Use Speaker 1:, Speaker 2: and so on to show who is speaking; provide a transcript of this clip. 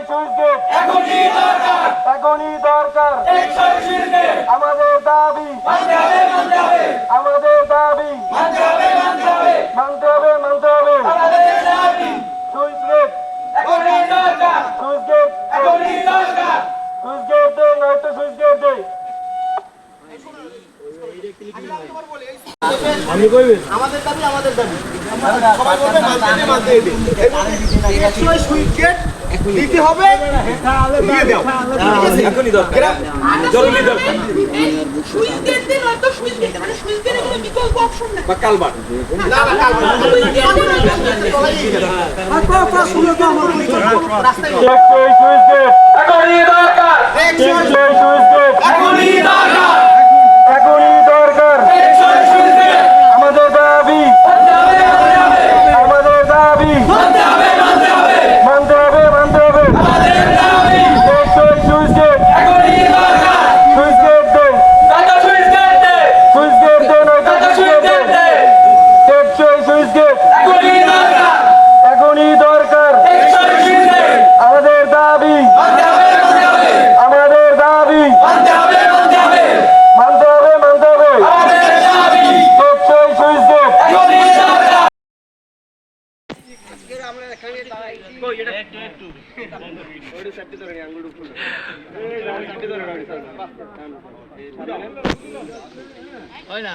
Speaker 1: switch gate এখনই দরকার আমাদের দাবি আমাদের দাবি মানতে হবে switch gate switch gate switch gate দে নয়তো সুইচ গেট দে আমি কইবে আমাদের দাবি সবাই বলবে মানতে হবে একচুয়ালি সুইচ গেট দিতে হবে দিয়ে দাও এখনই দরকার জরুরি দরকার সুইচ গেট দিন নয়তো সুইচ গেট মানে সুইচ গেটের কোনো বিকল্প অপশন না বা কালবার না কালবার আর কত শুনে তো আমার রাস্তায় সুইচ গেট এখনই দরকার সুইচ গেট এখনই দরকার আমাদের দাবি মানতে হবে সুইচ গেট দে সুইচ গেট দে নয়তো সুইচ গেট দে সুইচ গেট এখনই দরকার আমাদের দাবি মানতে হবে সুইচ গেট হয় না